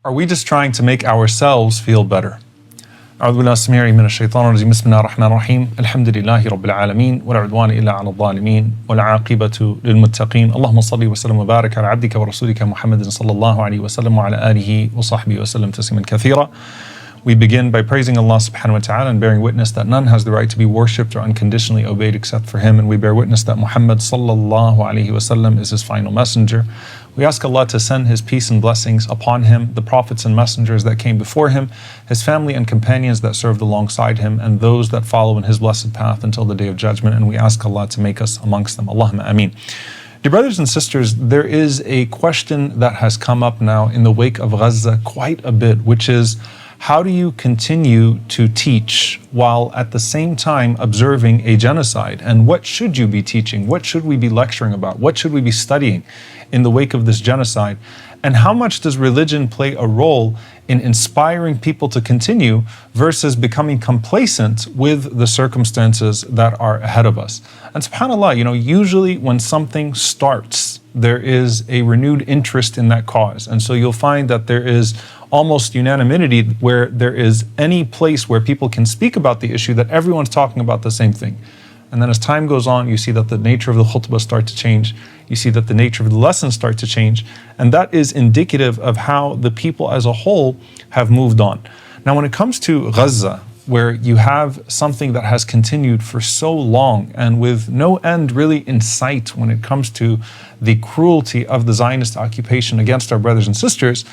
Are we just trying to make ourselves feel better? أعوذ بالله السميع من الشيطان الرجيم بسم الله الرحمن الرحيم الحمد لله رب العالمين ولا عدوان إلا على الظالمين والعاقبة للمتقين اللهم صل وسلم وبارك على عبدك ورسولك محمد صلى الله عليه وسلم وعلى آله وصحبه وسلم تسليما كثيرا. We begin by praising Allah subhanahu wa ta'ala and bearing witness that none has the right to be worshipped or unconditionally obeyed except for Him, and we bear witness that Muhammad sallallahu alaihi wasallam is His final messenger. We ask Allah to send His peace and blessings upon Him, the prophets and messengers that came before Him, His family and companions that served alongside Him, and those that follow in His blessed path until the Day of Judgment, and we ask Allah to make us amongst them. Allahumma ameen. Dear brothers and sisters, there is a question that has come up now in the wake of Gaza quite a bit, which is, how do you continue to teach while at the same time observing a genocide? And what should you be teaching? What should we be lecturing about? What should we be studying in the wake of this genocide? And how much does religion play a role in inspiring people to continue versus becoming complacent with the circumstances that are ahead of us? And subhanAllah, usually when something starts, there is a renewed interest in that cause. And so you'll find that there is almost unanimity where there is any place where people can speak about the issue that everyone's talking about the same thing. And then as time goes on, you see that the nature of the khutbah start to change. You see that the nature of the lessons start to change. And that is indicative of how the people as a whole have moved on. Now, when it comes to Gaza, where you have something that has continued for so long and with no end really in sight when it comes to the cruelty of the Zionist occupation against our brothers and sisters,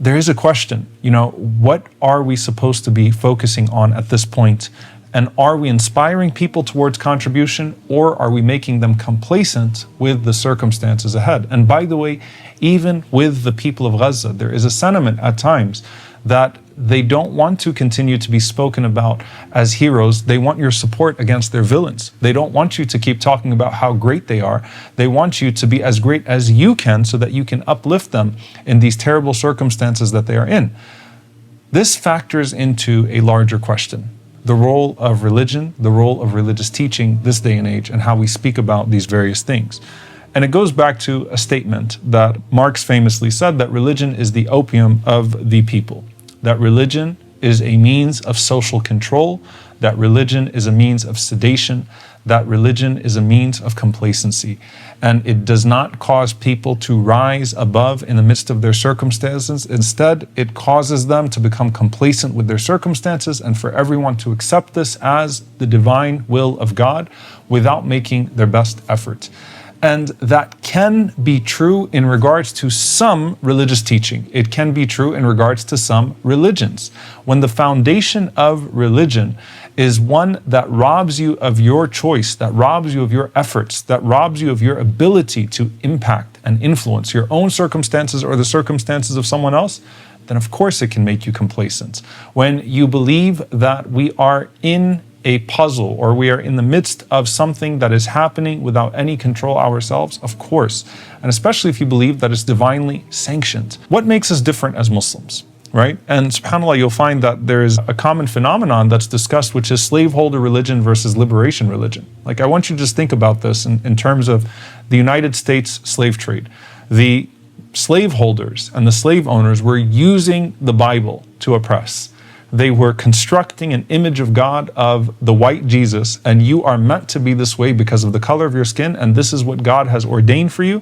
there is a question, what are we supposed to be focusing on at this point? And are we inspiring people towards contribution, or are we making them complacent with the circumstances ahead? And by the way, even with the people of Gaza, there is a sentiment at times that they don't want to continue to be spoken about as heroes. They want your support against their villains. They don't want you to keep talking about how great they are. They want you to be as great as you can so that you can uplift them in these terrible circumstances that they are in. This factors into a larger question: the role of religion, the role of religious teaching this day and age, and how we speak about these various things. And it goes back to a statement that Marx famously said, that religion is the opium of the people, that religion is a means of social control, that religion is a means of sedation, that religion is a means of complacency. And it does not cause people to rise above in the midst of their circumstances. Instead, it causes them to become complacent with their circumstances and for everyone to accept this as the divine will of God without making their best effort. And that can be true in regards to some religious teaching. It can be true in regards to some religions. When the foundation of religion is one that robs you of your choice, that robs you of your efforts, that robs you of your ability to impact and influence your own circumstances or the circumstances of someone else, then of course it can make you complacent. When you believe that we are in a puzzle or we are in the midst of something that is happening without any control ourselves, of course, and especially if you believe that it's divinely sanctioned. What makes us different as Muslims, right? And subhanAllah, you'll find that there is a common phenomenon that's discussed, which is slaveholder religion versus liberation religion. Like, I want you to just think about this in terms of the United States slave trade. The slaveholders and the slave owners were using the Bible to oppress. They were constructing an image of God, of the white Jesus, and you are meant to be this way because of the color of your skin, and this is what God has ordained for you.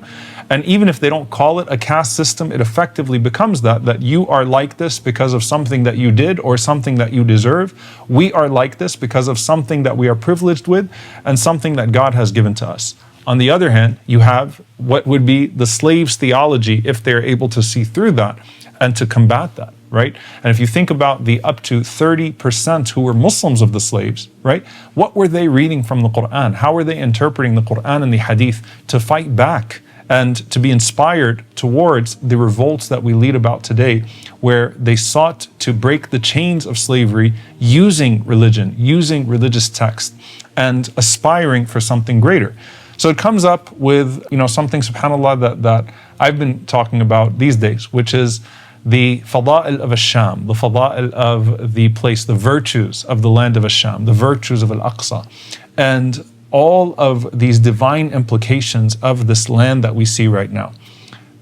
And even if they don't call it a caste system, it effectively becomes that you are like this because of something that you did or something that you deserve. We are like this because of something that we are privileged with and something that God has given to us. On the other hand, you have what would be the slave's theology, if they're able to see through that and to combat that, right? And if you think about the up to 30% who were Muslims of the slaves, right? What were they reading from the Quran? How were they interpreting the Quran and the Hadith to fight back and to be inspired towards the revolts that we lead about today, where they sought to break the chains of slavery using religion, using religious text, and aspiring for something greater? So it comes up with, something, subhanAllah, that I've been talking about these days, which is the fada'il of Ash-Sham, the fada'il of the place, the virtues of the land of Ash-Sham, the virtues of Al-Aqsa, and all of these divine implications of this land that we see right now.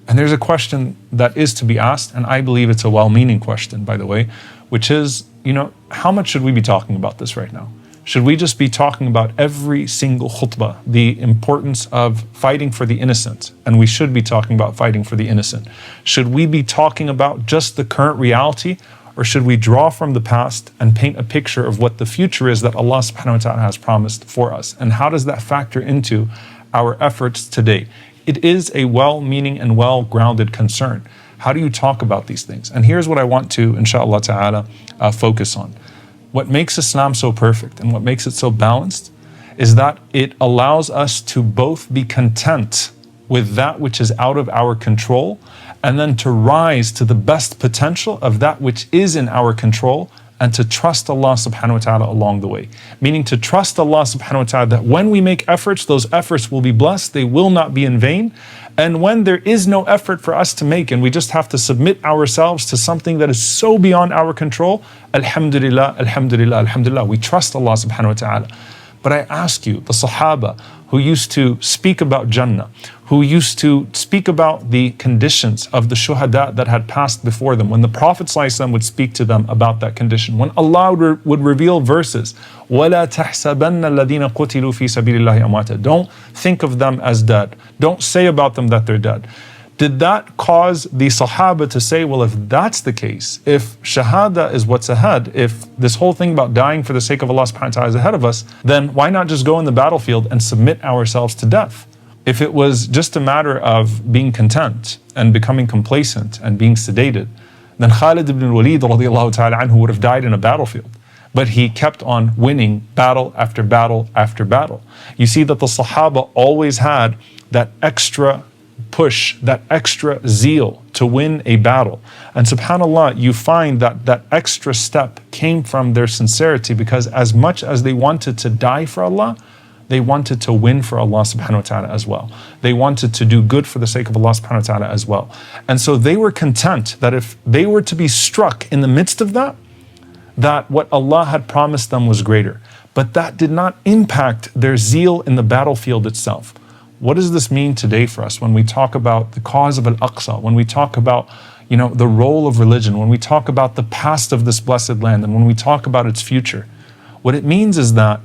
And there's a question that is to be asked, and I believe it's a well-meaning question, by the way, which is, how much should we be talking about this right now? Should we just be talking about every single khutbah, the importance of fighting for the innocent? And we should be talking about fighting for the innocent. Should we be talking about just the current reality? Or should we draw from the past and paint a picture of what the future is that Allah subhanahu wa ta'ala has promised for us? And how does that factor into our efforts today? It is a well-meaning and well-grounded concern. How do you talk about these things? And here's what I want to, inshaAllah ta'ala, focus on. What makes Islam so perfect and what makes it so balanced is that it allows us to both be content with that which is out of our control and then to rise to the best potential of that which is in our control and to trust Allah subhanahu wa ta'ala along the way. Meaning to trust Allah subhanahu wa ta'ala that when we make efforts, those efforts will be blessed, they will not be in vain. And when there is no effort for us to make and we just have to submit ourselves to something that is so beyond our control, alhamdulillah, alhamdulillah, alhamdulillah, we trust Allah subhanahu wa ta'ala. But I ask you, the Sahaba who used to speak about Jannah, who used to speak about the conditions of the shuhada that had passed before them, when the Prophet ﷺ would speak to them about that condition, when Allah would reveal verses, وَلَا تَحْسَبَنَّ الَّذِينَ قُتِلُوا فِي سَبِيلِ اللَّهِ أَمْوَاتًا, don't think of them as dead. Don't say about them that they're dead. Did that cause the Sahaba to say, well, if that's the case, if Shahada is what's ahead, if this whole thing about dying for the sake of Allah subhanahu wa ta'ala is ahead of us, then why not just go in the battlefield and submit ourselves to death? If it was just a matter of being content and becoming complacent and being sedated, then Khalid ibn al-Walid radiallahu ta'ala anhu would have died in a battlefield. But he kept on winning battle after battle after battle. You see that the Sahaba always had that extra push, that extra zeal to win a battle. And subhanAllah, you find that that extra step came from their sincerity, because as much as they wanted to die for Allah, they wanted to win for Allah subhanahu wa ta'ala as well. They wanted to do good for the sake of Allah subhanahu wa ta'ala as well. And so they were content that if they were to be struck in the midst of that, that what Allah had promised them was greater. But that did not impact their zeal in the battlefield itself. What does this mean today for us when we talk about the cause of Al-Aqsa, when we talk about, the role of religion, when we talk about the past of this blessed land, and when we talk about its future? What it means is that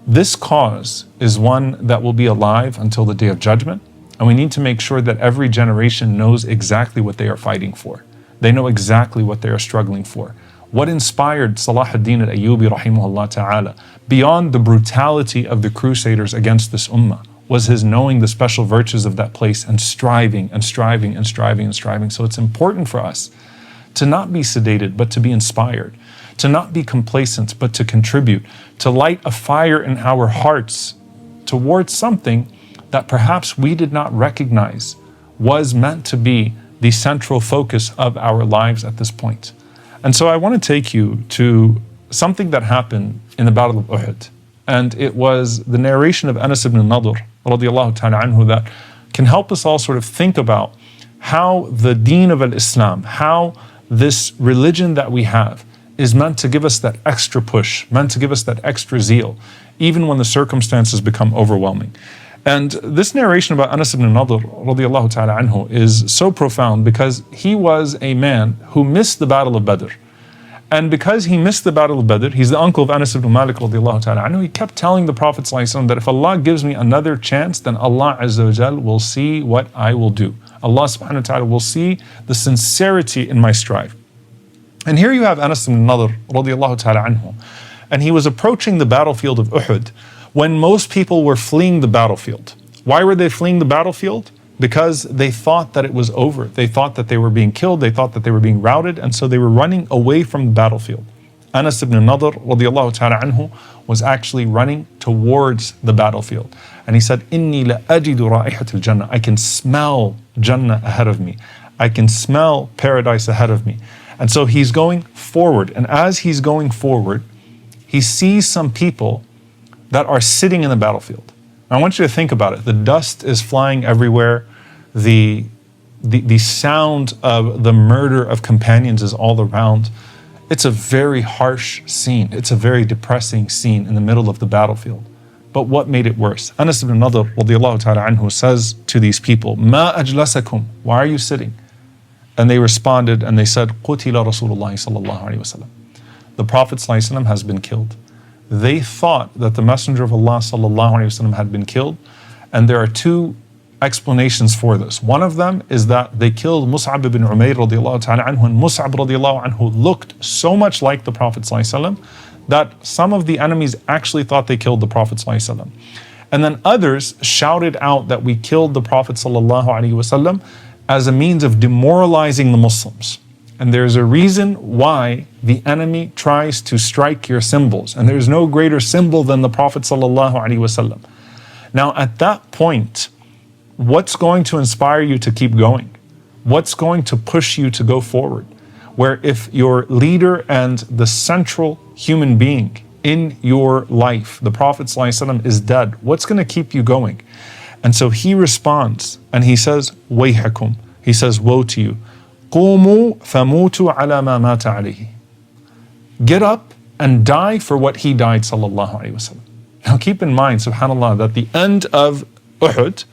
this cause is one that will be alive until the Day of Judgment, and we need to make sure that every generation knows exactly what they are fighting for. They know exactly what they are struggling for. What inspired Salah ad-Din al-Ayyubi rahimahullah ta'ala, beyond the brutality of the crusaders against this ummah, was his knowing the special virtues of that place and striving and striving and striving and striving. So it's important for us to not be sedated, but to be inspired, to not be complacent, but to contribute, to light a fire in our hearts towards something that perhaps we did not recognize was meant to be the central focus of our lives at this point. And so I want to take you to something that happened in the Battle of Uhud. And it was the narration of Anas ibn Nadr radiallahu ta'ala anhu that can help us all sort of think about how the deen of al-Islam, how this religion that we have is meant to give us that extra push, meant to give us that extra zeal, even when the circumstances become overwhelming. And this narration about Anas ibn Nadr radiallahu ta'ala anhu is so profound because he was a man who missed the Battle of Badr. And because he missed the Battle of Badr, he's the uncle of Anas ibn Malik radiallahu ta'ala anhu, he kept telling the Prophet ﷺ that if Allah gives me another chance, then Allah Azza wa Jal will see what I will do. Allah subhanahu wa ta'ala will see the sincerity in my strive. And here you have Anas ibn Nadr radiallahu ta'ala anhu, and he was approaching the battlefield of Uhud when most people were fleeing the battlefield. Why were they fleeing the battlefield? Because they thought that it was over. They thought that they were being killed. They thought that they were being routed. And so they were running away from the battlefield. Anas ibn Nadr radiallahu ta'ala anhu was actually running towards the battlefield. And he said, Inni la ajidu ra'ihat al-Jannah. I can smell Jannah ahead of me. I can smell paradise ahead of me. And so he's going forward. And as he's going forward, he sees some people that are sitting in the battlefield. I want you to think about it. The dust is flying everywhere. The sound of the murder of companions is all around. It's a very harsh scene. It's a very depressing scene in the middle of the battlefield. But what made it worse? Anas ibn Nadr radiallahu ta'ala anhu says to these people, Ma ajlasakum, why are you sitting? And they responded and they said, Qutila Rasulullah sallallahu alayhi wa sallam. The Prophet sallallahu alayhi wa sallam has been killed. They thought that the Messenger of Allah sallallahu alayhi wa sallam had been killed, and there are two explanations for this. One of them is that they killed Mus'ab ibn Umayr radiallahu ta'ala anhu, and Mus'ab radiallahu anhu looked so much like the Prophet sallallahu alayhi wa sallam that some of the enemies actually thought they killed the Prophet ﷺ. And then others shouted out that we killed the Prophet ﷺ as a means of demoralizing the Muslims. And there's a reason why the enemy tries to strike your symbols. And there's no greater symbol than the Prophet ﷺ. Now at that point, what's going to inspire you to keep going? What's going to push you to go forward? Where if your leader and the central human being in your life, the Prophet ﷺ, is dead, what's going to keep you going? And so he responds and he says, Wayhakum. He says, woe to you. Qumu famutu ala ma mata alayhi. Get up and die for what he died, sallallahu alayhi wasallam. Now keep in mind, subhanAllah, that the end of Uhud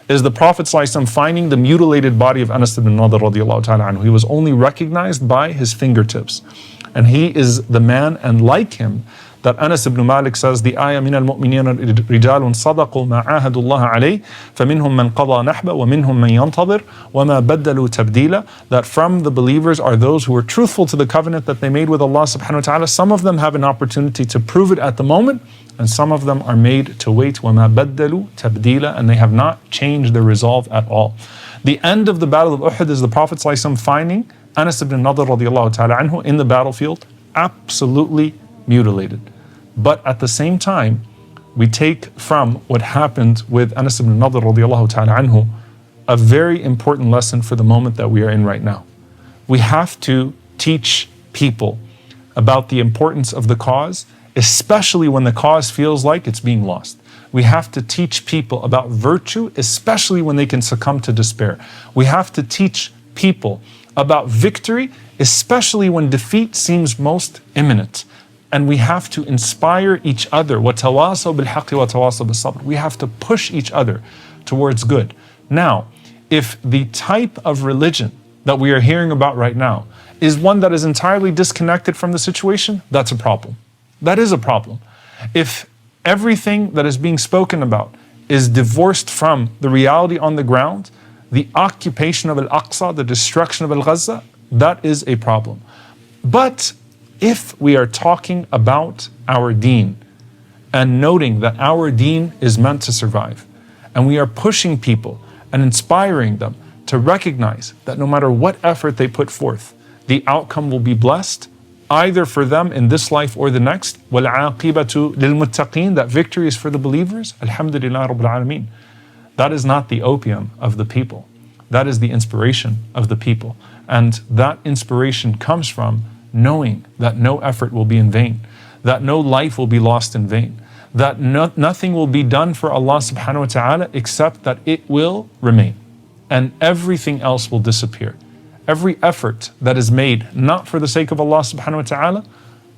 is the Prophet ﷺ finding the mutilated body of Anas ibn Nadr radiallahu ta'ala anhu. He was only recognized by his fingertips. And he is the man, and like him, that Anas ibn Malik says, the ayah min al-mu'minina rijalun sadaqu ma ahadullah alayh, faminhum man qada nahba wa minhum man yantadir wa ma baddalu tabdila. That from the believers are those who are truthful to the covenant that they made with Allah subhanahu wa ta'ala. Some of them have an opportunity to prove it at the moment, and some of them are made to wait. وَمَا بَدَّلُوا تَبْدِيلًا, and they have not changed their resolve at all. The end of the Battle of Uhud is the Prophet ﷺ finding Anas ibn Nadr radiallahu ta'ala anhu in the battlefield, absolutely mutilated. But at the same time, we take from what happened with Anas ibn Nadr radiallahu ta'ala anhu a very important lesson for the moment that we are in right now. We have to teach people about the importance of the cause, especially when the cause feels like it's being lost. We have to teach people about virtue, especially when they can succumb to despair. We have to teach people about victory, especially when defeat seems most imminent. And we have to inspire each other. وَتَوَاصَوْا بِالْحَقِّ وَتَوَاصَوْا بِالصَّبْرِ. We have to push each other towards good. Now, if the type of religion that we are hearing about right now is one that is entirely disconnected from the situation, that's a problem. That is a problem. If everything that is being spoken about is divorced from the reality on the ground, the occupation of Al-Aqsa, the destruction of Al-Gaza, that is a problem. But if we are talking about our deen and noting that our deen is meant to survive, and we are pushing people and inspiring them to recognize that no matter what effort they put forth, the outcome will be blessed, either for them in this life or the next. وَالْعَاقِبَةُ لِلْمُتَّقِينَ, that victory is for the believers. Alhamdulillah Rabbil Alameen. That is not the opium of the people. That is the inspiration of the people. And that inspiration comes from knowing that no effort will be in vain, that no life will be lost in vain, that nothing will be done for Allah subhanahu wa ta'ala except that it will remain, and everything else will disappear. Every effort that is made not for the sake of Allah subhanahu wa ta'ala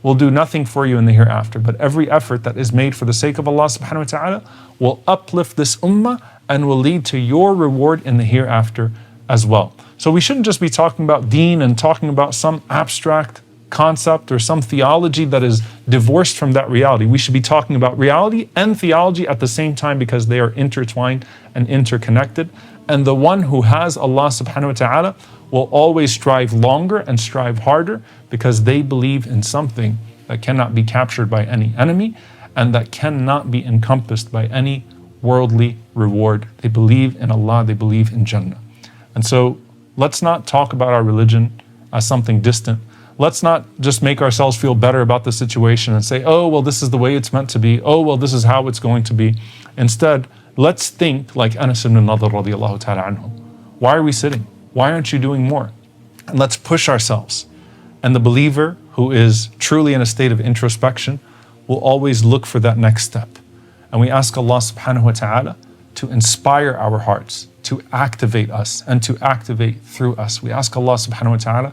will do nothing for you in the hereafter, but every effort that is made for the sake of Allah subhanahu wa ta'ala will uplift this ummah and will lead to your reward in the hereafter as well. So we shouldn't just be talking about deen and talking about some abstract concept or some theology that is divorced from that reality. We should be talking about reality and theology at the same time, because they are intertwined and interconnected. And the one who has Allah subhanahu wa ta'ala will always strive longer and strive harder, because they believe in something that cannot be captured by any enemy and that cannot be encompassed by any worldly reward. They believe in Allah, they believe in Jannah. And so let's not talk about our religion as something distant. Let's not just make ourselves feel better about the situation and say, oh, well, this is the way it's meant to be. Oh, well, this is how it's going to be. Instead, let's think like Anas ibn Nadr radiallahu ta'ala anhu. Why are we sitting? Why aren't you doing more? And let's push ourselves. And the believer who is truly in a state of introspection will always look for that next step. And we ask Allah subhanahu wa ta'ala to inspire our hearts, to activate us, and to activate through us. We ask Allah subhanahu wa ta'ala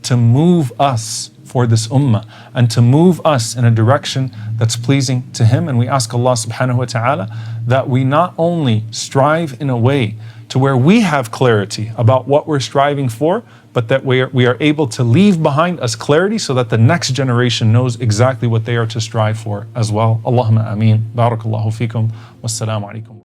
to move us for this ummah and to move us in a direction that's pleasing to Him. And we ask Allah subhanahu wa ta'ala that we not only strive in a way to where we have clarity about what we're striving for, but that we are able to leave behind us clarity so that the next generation knows exactly what they are to strive for as well. Allahumma ameen. Barakallahu feekum. Wassalamu alaikum.